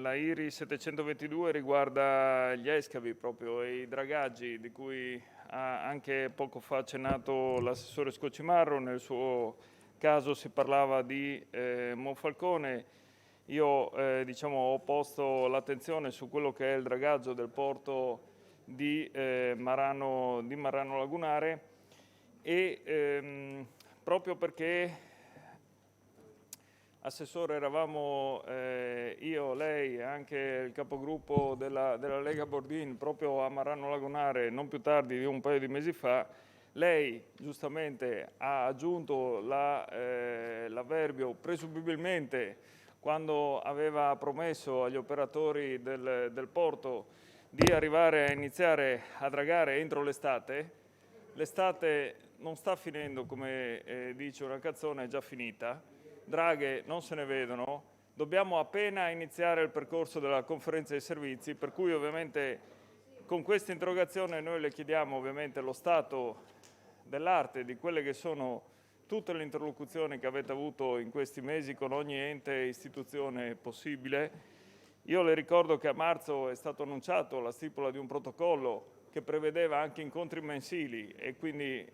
la IRI 722 riguarda gli escavi proprio e i dragaggi di cui ha anche poco fa accennato l'assessore Scocimarro. Nel suo caso si parlava di Monfalcone. Io ho posto l'attenzione su quello che è il dragaggio del porto di Marano Lagunare e proprio perché, Assessore, eravamo io, lei e anche il capogruppo della Lega Bordin proprio a Marano Lagunare non più tardi di un paio di mesi fa. Lei giustamente ha aggiunto l'avverbio presumibilmente quando aveva promesso agli operatori del porto di arrivare a iniziare a dragare entro l'estate. L'estate non sta finendo, come dice una canzone, è già finita. Draghe non se ne vedono, dobbiamo appena iniziare il percorso della conferenza dei servizi, per cui ovviamente con questa interrogazione noi le chiediamo ovviamente lo stato dell'arte di quelle che sono tutte le interlocuzioni che avete avuto in questi mesi con ogni ente e istituzione possibile. Io le ricordo che a marzo è stato annunciato la stipula di un protocollo che prevedeva anche incontri mensili e quindi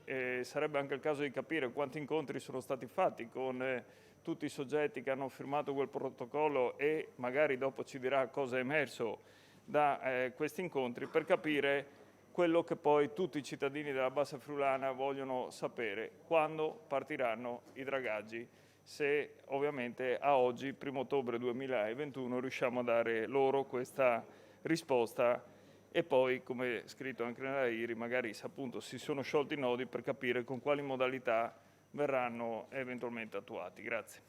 sarebbe anche il caso di capire quanti incontri sono stati fatti con tutti i soggetti che hanno firmato quel protocollo e magari dopo ci dirà cosa è emerso da questi incontri, per capire quello che poi tutti i cittadini della Bassa Friulana vogliono sapere: quando partiranno i dragaggi, se ovviamente a oggi, 1° ottobre 2021, riusciamo a dare loro questa risposta e poi, come scritto anche nella IRI, magari se appunto si sono sciolti i nodi, per capire con quali modalità verranno eventualmente attuati. Grazie.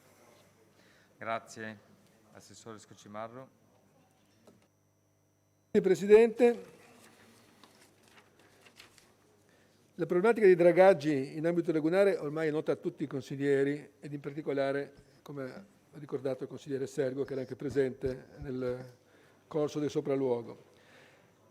Grazie. Assessore Scocimarro. Presidente, la problematica dei dragaggi in ambito lagunare ormai è nota a tutti i consiglieri ed in particolare, come ha ricordato il consigliere Sergo, che era anche presente nel corso del sopralluogo.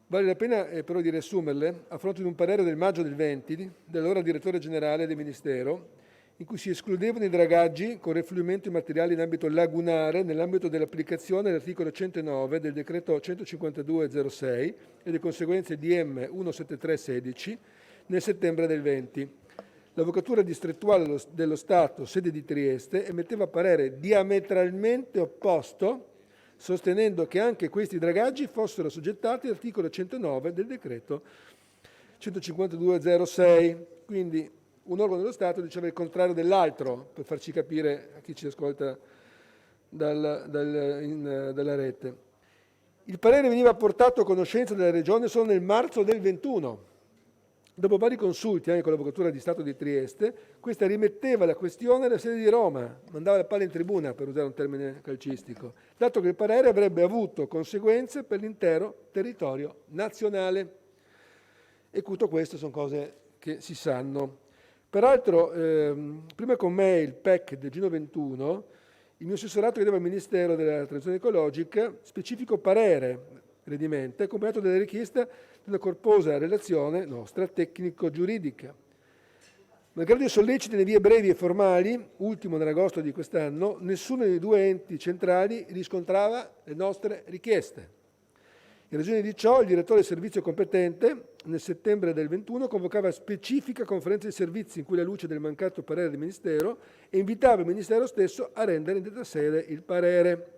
Vale la pena però di riassumerle a fronte di un parere del maggio del 20 dell'allora direttore generale del Ministero, in cui si escludevano i dragaggi con refluimento immateriale in ambito lagunare nell'ambito dell'applicazione dell'articolo 109 del decreto 152/06 e le conseguenze DM 173/16 nel settembre del 20. L'Avvocatura distrettuale dello Stato, sede di Trieste, emetteva parere diametralmente opposto, sostenendo che anche questi dragaggi fossero assoggettati all'articolo 109 del decreto 152/06. Quindi un organo dello Stato diceva il contrario dell'altro, per farci capire a chi ci ascolta dalla rete. Il parere veniva portato a conoscenza della Regione solo nel marzo del 21. Dopo vari consulti anche con l'Avvocatura di Stato di Trieste, questa rimetteva la questione alla sede di Roma, mandava la palla in tribuna, per usare un termine calcistico, dato che il parere avrebbe avuto conseguenze per l'intero territorio nazionale. E tutto questo sono cose che si sanno. Peraltro, prima con me il PEC del Gino 21, il mio assessorato chiedeva al Ministero della Transizione Ecologica specifico parere redimente, accompagnato dalla richiesta di una corposa relazione nostra tecnico-giuridica. Malgrado i solleciti nelle vie brevi e formali, ultimo nell'agosto di quest'anno, nessuno dei due enti centrali riscontrava le nostre richieste. In ragione di ciò, il direttore del servizio competente, nel settembre del 21, convocava specifica conferenza di servizi in cui, alla luce del mancato parere del Ministero, e invitava il Ministero stesso a rendere in detta sede il parere.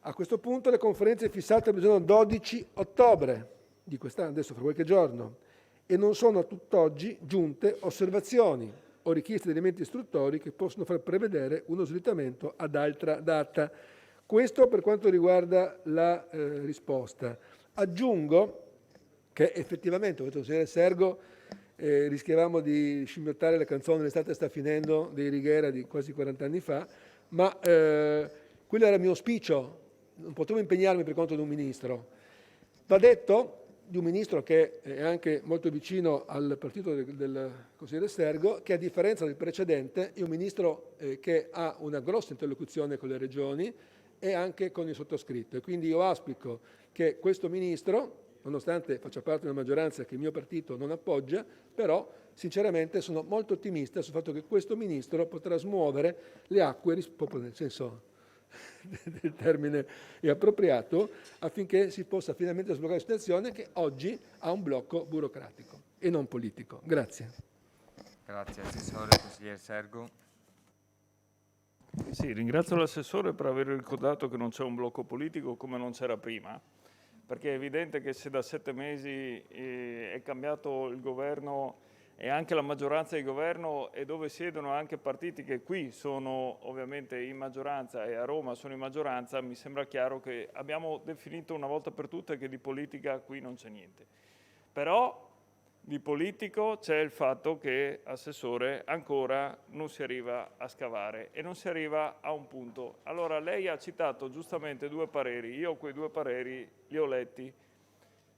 A questo punto la conferenza è fissata per il giorno 12 ottobre di quest'anno, adesso fra qualche giorno, e non sono a tutt'oggi giunte osservazioni o richieste di elementi istruttori che possono far prevedere uno slittamento ad altra data. Questo per quanto riguarda la risposta. Aggiungo che effettivamente, come ha detto il consigliere Sergo, rischiavamo di scimmiottare la canzone "L'estate sta finendo" dei Righiera di quasi 40 anni fa, ma quello era il mio auspicio, non potevo impegnarmi per conto di un ministro. Va detto di un ministro che è anche molto vicino al partito del consigliere Sergo, che a differenza del precedente è un ministro che ha una grossa interlocuzione con le regioni e anche con il sottoscritto. E quindi io auspico che questo ministro, nonostante faccia parte di una maggioranza che il mio partito non appoggia, però sinceramente sono molto ottimista sul fatto che questo ministro potrà smuovere le acque, proprio nel senso del termine è appropriato, affinché si possa finalmente sbloccare la situazione che oggi ha un blocco burocratico e non politico. Grazie. Grazie, Assessore. Consigliere Sergo. Sì, ringrazio l'assessore per aver ricordato che non c'è un blocco politico come non c'era prima, perché è evidente che se da 7 mesi è cambiato il governo e anche la maggioranza di governo, e dove siedono anche partiti che qui sono ovviamente in maggioranza e a Roma sono in maggioranza, mi sembra chiaro che abbiamo definito una volta per tutte che di politica qui non c'è niente. Però di politico c'è il fatto che, Assessore, ancora non si arriva a scavare e non si arriva a un punto. Allora, lei ha citato giustamente 2 pareri, io quei 2 pareri li ho letti,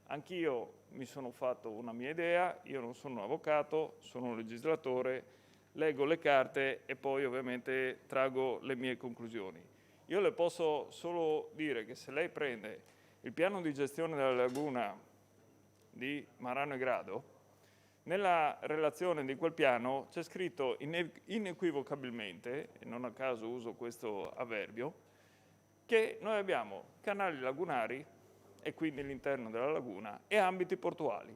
anch'io mi sono fatto una mia idea, io non sono un avvocato, sono un legislatore, leggo le carte e poi ovviamente traggo le mie conclusioni. Io le posso solo dire che se lei prende il piano di gestione della laguna di Marano e Grado, nella relazione di quel piano c'è scritto inequivocabilmente, e non a caso uso questo avverbio, che noi abbiamo canali lagunari e quindi l'interno della laguna e ambiti portuali.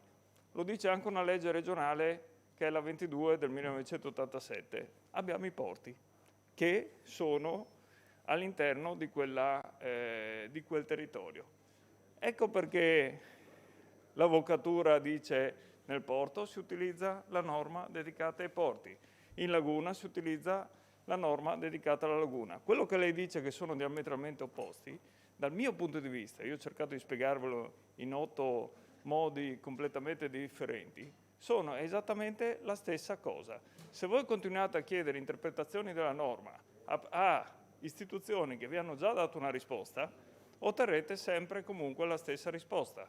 Lo dice anche una legge regionale che è la 22 del 1987. Abbiamo i porti che sono all'interno di quel territorio. Ecco perché l'avvocatura dice nel porto si utilizza la norma dedicata ai porti, in laguna si utilizza la norma dedicata alla laguna. Quello che lei dice che sono diametralmente opposti, dal mio punto di vista, io ho cercato di spiegarvelo in 8 modi completamente differenti, sono esattamente la stessa cosa. Se voi continuate a chiedere interpretazioni della norma a istituzioni che vi hanno già dato una risposta, otterrete sempre comunque la stessa risposta.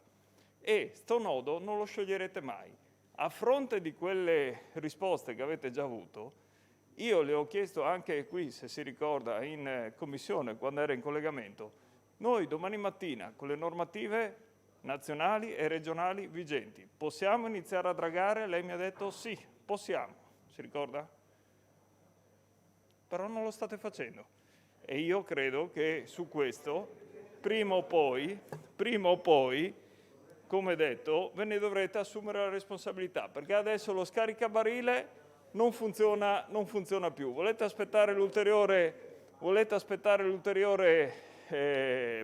E sto nodo non lo scioglierete mai. A fronte di quelle risposte che avete già avuto, io le ho chiesto anche qui, se si ricorda, in commissione, quando era in collegamento, noi domani mattina, con le normative nazionali e regionali vigenti, possiamo iniziare a dragare? Lei mi ha detto sì, possiamo. Si ricorda? Però non lo state facendo. E io credo che su questo, prima o poi, come detto, ve ne dovrete assumere la responsabilità, perché adesso lo scaricabarile non funziona più. Volete aspettare l'ulteriore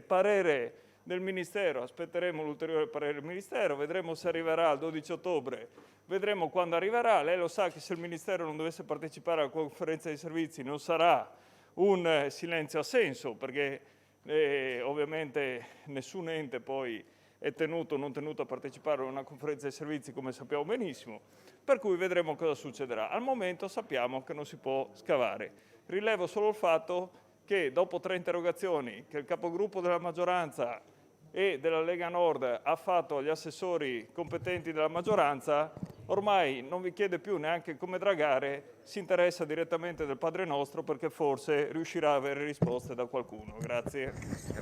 parere del Ministero? Aspetteremo l'ulteriore parere del Ministero, vedremo se arriverà il 12 ottobre, vedremo quando arriverà. Lei lo sa che se il Ministero non dovesse partecipare alla conferenza dei servizi non sarà un silenzio assenso, perché ovviamente nessun ente poi è tenuto o non tenuto a partecipare a una conferenza dei servizi, come sappiamo benissimo, per cui vedremo cosa succederà. Al momento sappiamo che non si può scavare. Rilevo solo il fatto che dopo 3 interrogazioni che il capogruppo della maggioranza e della Lega Nord ha fatto agli assessori competenti della maggioranza, ormai non vi chiede più neanche come dragare, si interessa direttamente del Padre Nostro, perché forse riuscirà a avere risposte da qualcuno. Grazie.